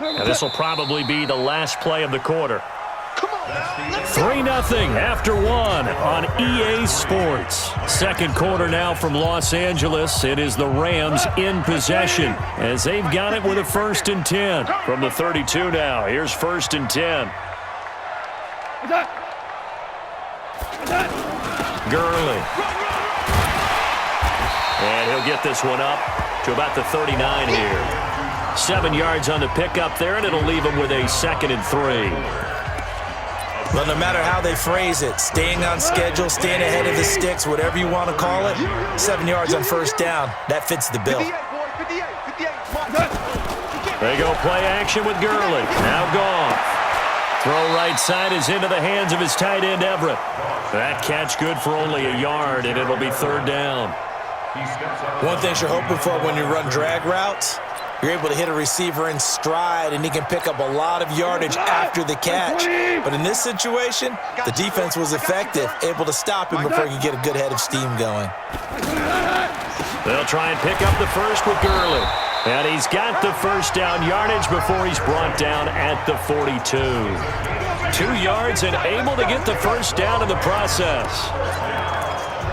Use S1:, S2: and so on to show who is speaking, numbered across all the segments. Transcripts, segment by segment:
S1: And this will probably be the last play of the quarter. 3-0 after one on EA Sports. Second quarter now from Los Angeles. It is the Rams in possession as they've got it with a 1st and 10. From the 32 now, here's 1st and 10. Gurley. And he'll get this one up to about the 39 here. 7 yards on the pickup there, and it'll leave him with a 2nd and 3.
S2: Well, no matter how they phrase it, staying on schedule, staying ahead of the sticks, whatever you want to call it, 7 yards on 1st down, that fits the bill.
S1: They go play action with Gurley. Now Goff. Throw right side is into the hands of his tight end, Everett. That catch good for only a yard, and it'll be 3rd down.
S2: One thing you're hoping for when you run drag routes, you're able to hit a receiver in stride, and he can pick up a lot of yardage after the catch. But in this situation, the defense was effective, able to stop him before he could get a good head of steam going.
S1: They'll try and pick up the first with Gurley. And he's got the 1st down yardage before he's brought down at the 42. 2 yards and able to get the 1st down in the process.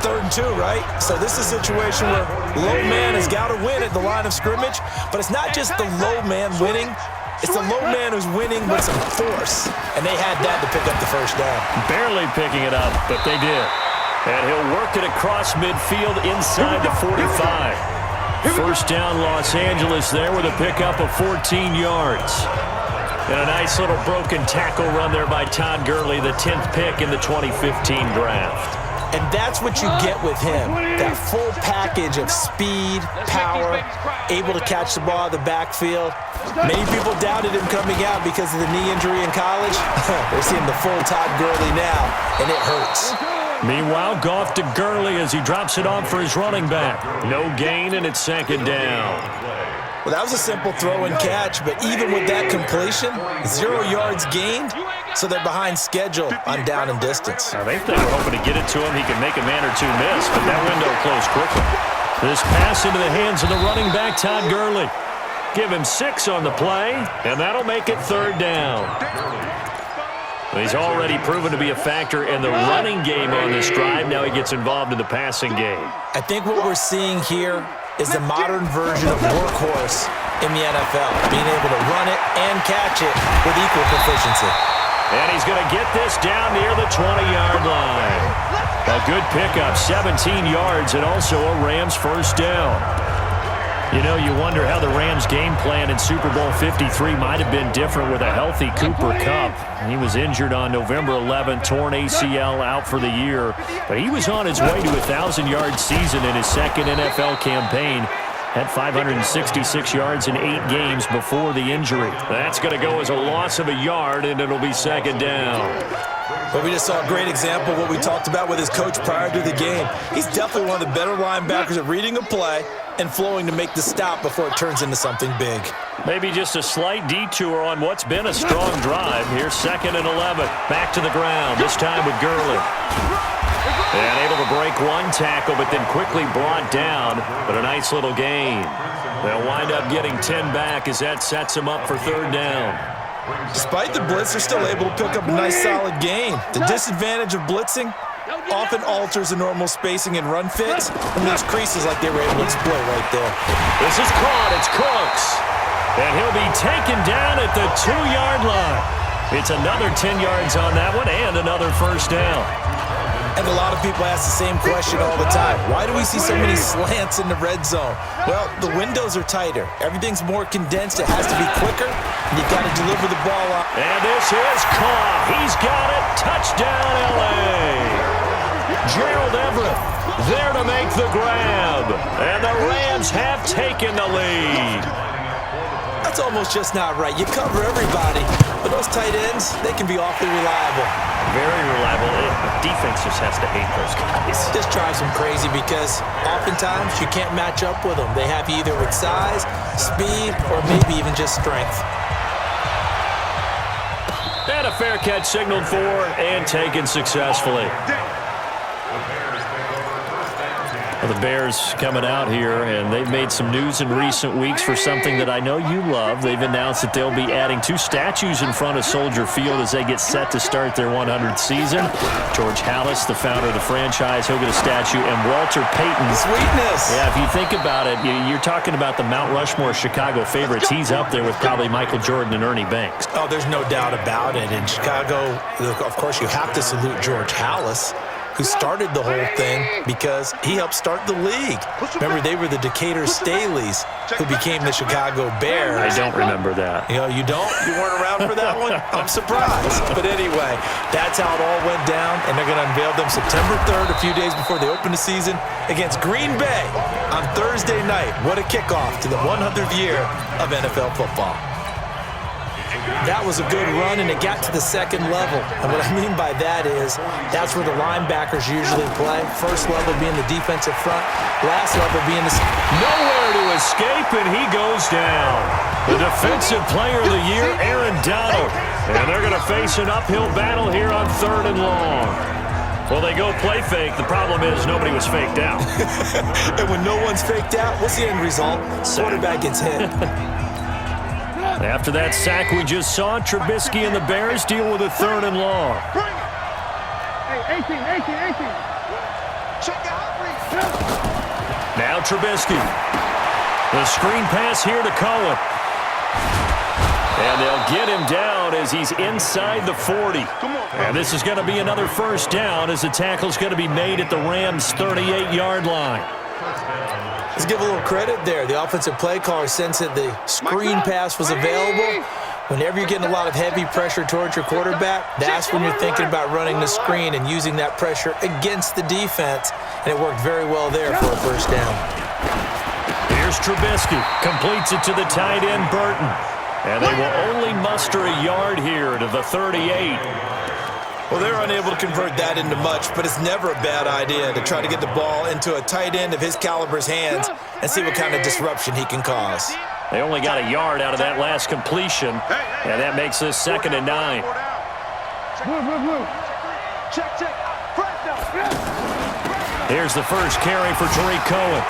S2: 3rd and 2, right? So this is a situation where low man has got to win at the line of scrimmage, but it's not just the low man winning. It's the low man who's winning with some force, and they had that to pick up the 1st down.
S1: Barely picking it up, but they did. And he'll work it across midfield inside the 45. 1st down Los Angeles there with a pickup of 14 yards. And a nice little broken tackle run there by Todd Gurley, the 10th pick in the 2015 draft.
S2: And that's what you get with him, that full package of speed, power, able to catch the ball out of the backfield. Many people doubted him coming out because of the knee injury in college. They're seeing the full Todd Gurley now, and it hurts.
S1: Meanwhile, Goff to Gurley as he drops it off for his running back. No gain, and it's 2nd down.
S2: Well, that was a simple throw and catch, but even with that completion, 0 yards gained, so they're behind schedule on down and distance.
S1: Now, they were hoping to get it to him. He could make a man or two miss, but that window closed quickly. This pass into the hands of the running back, Todd Gurley. Give him 6 on the play, and that'll make it 3rd down. He's already proven to be a factor in the running game on this drive. Now he gets involved in the passing game.
S2: I think what we're seeing here is the modern version of workhorse in the NFL, being able to run it and catch it with equal proficiency.
S1: And he's going to get this down near the 20-yard line. A good pickup, 17 yards, and also a Rams 1st down. You know, you wonder how the Rams' game plan in Super Bowl 53 might have been different with a healthy Cooper Kupp. He was injured on November 11th, torn ACL, out for the year. But he was on his way to a 1,000-yard season in his 2nd NFL campaign. Had 566 yards in 8 games before the injury. That's going to go as a loss of a yard, and it'll be 2nd down.
S2: But we just saw a great example of what we talked about with his coach prior to the game. He's definitely one of the better linebackers at reading a play and flowing to make the stop before it turns into something big.
S1: Maybe just a slight detour on what's been a strong drive. Here's 2nd and 11. Back to the ground, this time with Gurley. And able to break one tackle, but then quickly brought down. But a nice little gain. They'll wind up getting 10 back as that sets them up for 3rd down.
S2: Despite the blitz, they're still able to pick up a nice solid gain. The disadvantage of blitzing often alters the normal spacing and run fits and leaves creases like they were able to exploit right there.
S1: This is caught. It's Cooks. And he'll be taken down at the 2-yard line. It's another 10 yards on that one and another 1st down.
S2: And a lot of people ask the same question all the time. Why do we see so many slants in the red zone? Well, the windows are tighter. Everything's more condensed. It has to be quicker. And you've got to deliver the ball up.
S1: And this is caught. He's got it. Touchdown, L.A. Gerald Everett there to make the grab. And the Rams have taken the lead.
S2: That's almost just not right. You cover everybody. But those tight ends, they can be awfully reliable.
S1: Very reliable. The defense just has to hate those guys.
S2: This drives them crazy because oftentimes you can't match up with them. They have you either with size, speed, or maybe even just strength.
S1: And a fair catch signaled for and taken successfully. The Bears coming out here, and they've made some news in recent weeks for something that I know you love. They've announced that they'll be adding 2 statues in front of Soldier Field as they get set to start their 100th season. George Halas, the founder of the franchise, he'll get a statue, and Walter Payton.
S2: Sweetness.
S1: Yeah, if you think about it, you're talking about the Mount Rushmore Chicago favorites. He's up there with probably Michael Jordan and Ernie Banks.
S2: Oh, there's no doubt about it. In Chicago, of course, you have to salute George Halas, who started the whole thing because he helped start the league. Remember, they were the Decatur Staleys who became the Chicago Bears.
S1: I don't remember that.
S2: You know, you don't? You weren't around for that one? I'm surprised. But anyway, that's how it all went down, and they're going to unveil them September 3rd, a few days before they open the season, against Green Bay on Thursday night. What a kickoff to the 100th year of NFL football. That was a good run, and it got to the second level. And what I mean by that is that's where the linebackers usually play. First level being the defensive front, last level being the...
S1: Nowhere to escape, and he goes down. The Defensive Player of the Year, Aaron Donald. And they're going to face an uphill battle here on 3rd and long. Well, they go play fake. The problem is nobody was faked out.
S2: And when no one's faked out, what's the end result? Quarterback gets hit.
S1: After that sack we just saw, Trubisky and the Bears deal with a 3rd and long.
S3: Hey, 18.
S1: Now Trubisky. The screen pass here to Cohen. And they'll get him down as he's inside the 40. And this is going to be another first down as the tackle's going to be made at the Rams' 38-yard line.
S2: Let's give a little credit there. The offensive play caller sensed that the screen pass was available. Whenever you're getting a lot of heavy pressure towards your quarterback, that's when you're thinking about running the screen and using that pressure against the defense. And it worked very well there for a first down.
S1: Here's Trubisky. Completes it to the tight end, Burton. And they will only muster a yard here to the 38.
S2: Well, they're unable to convert that into much, but it's never a bad idea to try to get the ball into a tight end of his caliber's hands and see what kind of disruption he can cause.
S1: They only got a yard out of that last completion, and that makes this 2nd and 9. Here's the first carry for Tariq Cohen.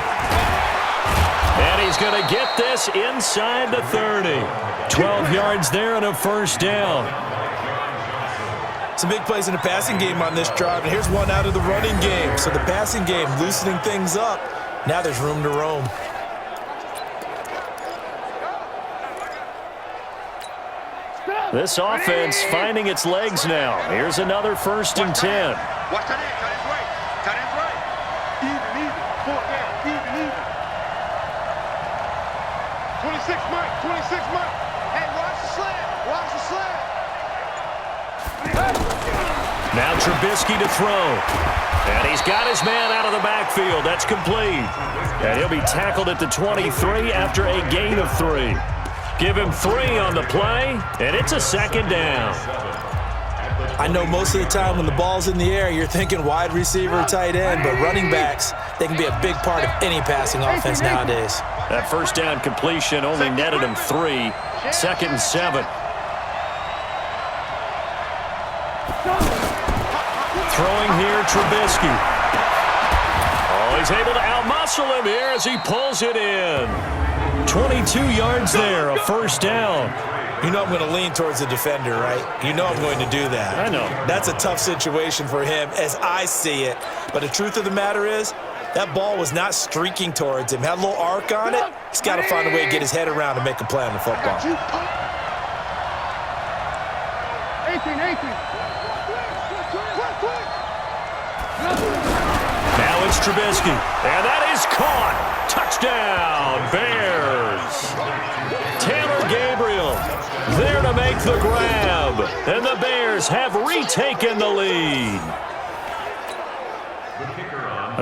S1: And he's going to get this inside the 30. 12 yards there and a first down.
S2: Some big plays in the passing game on this drive, and here's one out of the running game. So the passing game loosening things up. Now there's room to roam.
S1: This offense finding its legs now. Here's another 1st and 10.
S3: Watch that end. Tight end's right. Even. 4 down. Even. 26 Mike. Hey, watch the slant.
S1: Now Trubisky to throw. And he's got his man out of the backfield. That's complete. And he'll be tackled at the 23 after a gain of 3. Give him 3 on the play, and it's a 2nd down.
S2: I know most of the time when the ball's in the air, you're thinking wide receiver, tight end, but running backs, they can be a big part of any passing offense nowadays.
S1: That first down completion only netted him 3. 2nd and 7. Throwing here, Trubisky. Oh, he's able to outmuscle him here as he pulls it in. 22 yards there, a first down.
S2: You know I'm going to lean towards the defender, right? You know I'm going to do that.
S1: I know.
S2: That's a tough situation for him as I see it. But the truth of the matter is, that ball was not streaking towards him. Had a little arc on it. He's got to find a way to get his head around and make a play on the football.
S3: 18.
S1: Now it's Trubisky, and that is caught. Touchdown, Bears. Taylor Gabriel there to make the grab, and the Bears have retaken the lead.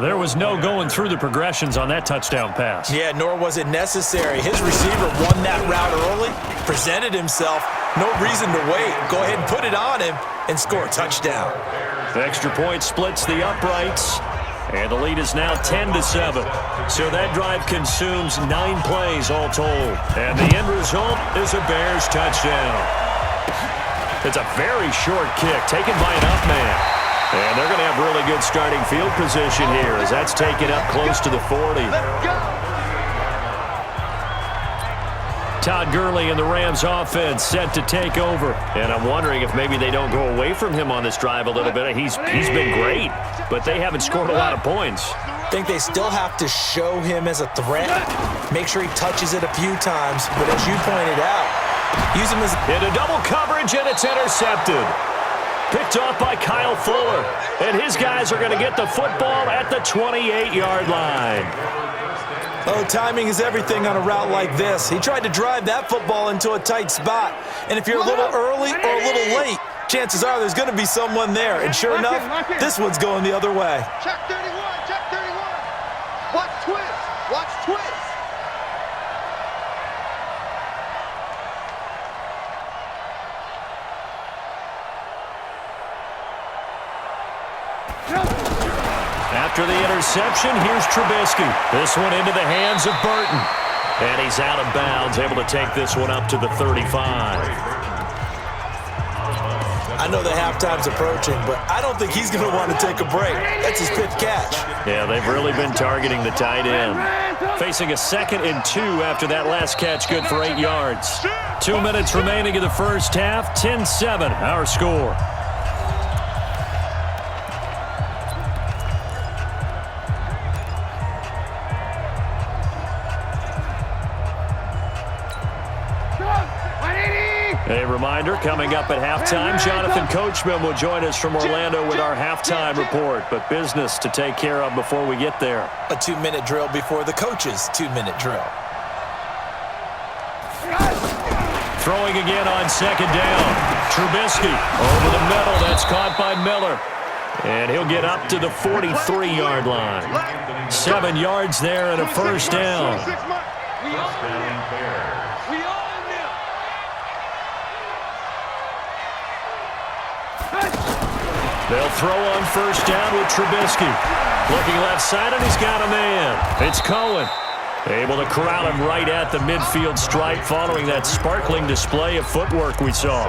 S1: There was no going through the progressions on that touchdown pass.
S2: Yeah, nor was it necessary. His receiver won that route early, presented himself. No reason to wait. Go ahead and put it on him and score a touchdown.
S1: The extra point splits the uprights, and the lead is now 10-7. So that drive consumes 9 plays all told. And the end result is a Bears touchdown. It's a very short kick taken by an up man. And they're going to have really good starting field position here as that's taken up close to the 40. Todd Gurley and the Rams offense set to take over. And I'm wondering if maybe they don't go away from him on this drive a little bit. He's been great, but they haven't scored a lot of points.
S2: I think they still have to show him as a threat. Make sure he touches it a few times. But as you pointed out, use him as
S1: into double coverage, and it's intercepted. Picked off by Kyle Fuller. And his guys are going to get the football at the 28-yard line.
S2: Oh, timing is everything on a route like this. He tried to drive that football into a tight spot. And if you're a little early or a little late, chances are there's going to be someone there. And sure enough, this one's going the other way.
S3: Check 31, check 31. Watch twist, watch twist.
S1: After the interception, here's Trubisky. This one into the hands of Burton. And he's out of bounds, able to take this one up to the 35.
S2: I know the halftime's approaching, but I don't think he's going to want to take a break. That's his fifth catch.
S1: Yeah, they've really been targeting the tight end. Facing a 2nd and 2 after that last catch, good for 8 yards. 2 minutes remaining in the first half, 10-7, our score. A reminder, coming up at halftime, Jonathan Coachman will join us from Orlando with our halftime report, but business to take care of before we get there.
S2: A 2-minute drill before the coach's 2-minute drill.
S1: Throwing again on 2nd down. Trubisky over the middle. That's caught by Miller. And he'll get up to the 43-yard line. 7 yards there and a first down. They'll throw on first down with Trubisky. Looking left side, and he's got a man. It's Cohen. Able to corral him right at the midfield stripe following that sparkling display of footwork we saw.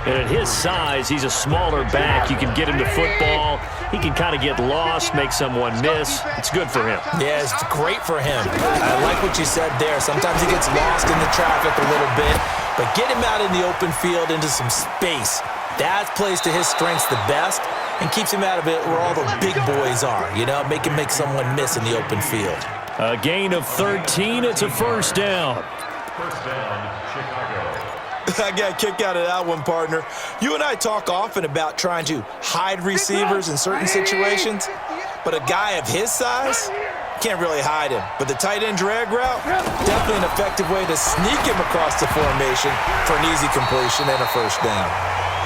S1: And at his size, he's a smaller back. You can get him to football. He can kind of get lost, make someone miss. It's good for him.
S2: Yeah, it's great for him. I like what you said there. Sometimes he gets lost in the traffic a little bit, but get him out in the open field into some space. That plays to his strengths the best and keeps him out of it where all the big boys are, you know, make him make someone miss in the open field.
S1: A gain of 13. It's a first down.
S3: First down, Chicago.
S2: I got a kick out of that one, partner. You and I talk often about trying to hide receivers in certain situations, but a guy of his size can't really hide him. But the tight end drag route, definitely an effective way to sneak him across the formation for an easy completion and a first down.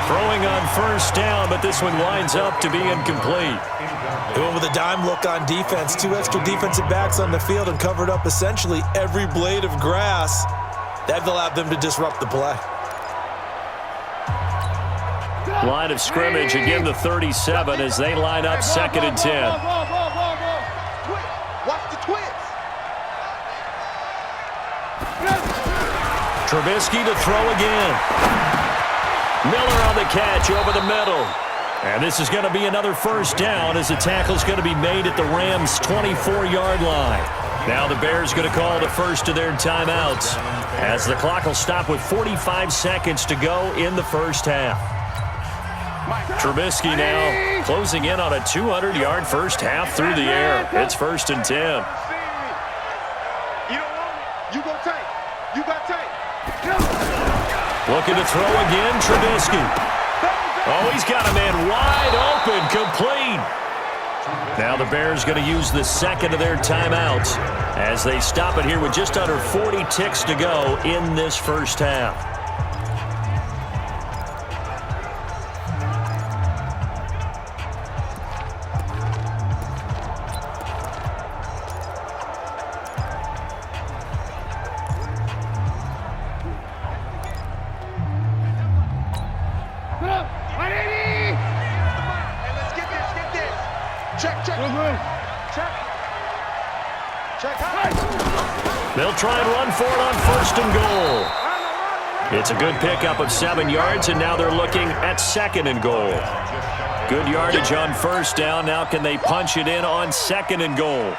S1: Throwing on first down, but this one winds up to be incomplete.
S2: They went with a dime look on defense. 2 extra defensive backs on the field and covered up essentially every blade of grass. That allowed them to disrupt the play.
S1: Line of scrimmage, again the 37 as they line up 2nd and 10.
S3: Watch the twist.
S1: Trubisky to throw again. Miller on the catch over the middle. And this is going to be another first down as the tackle's going to be made at the Rams' 24-yard line. Now the Bears going to call the first of their timeouts as the clock will stop with 45 seconds to go in the first half. Trubisky now closing in on a 200-yard first half through the air. It's 1st and 10.
S3: You don't want it. You go tight. You got tight.
S1: Looking to throw again, Trubisky. Oh, he's got a man wide open, complete. Now the Bears going to use the second of their timeouts as they stop it here with just under 40 ticks to go in this first half. They'll try and run for it on 1st and goal. It's a good pickup of 7 yards, and now they're looking at 2nd and goal. Good yardage on first down. Now can they punch it in on 2nd and goal?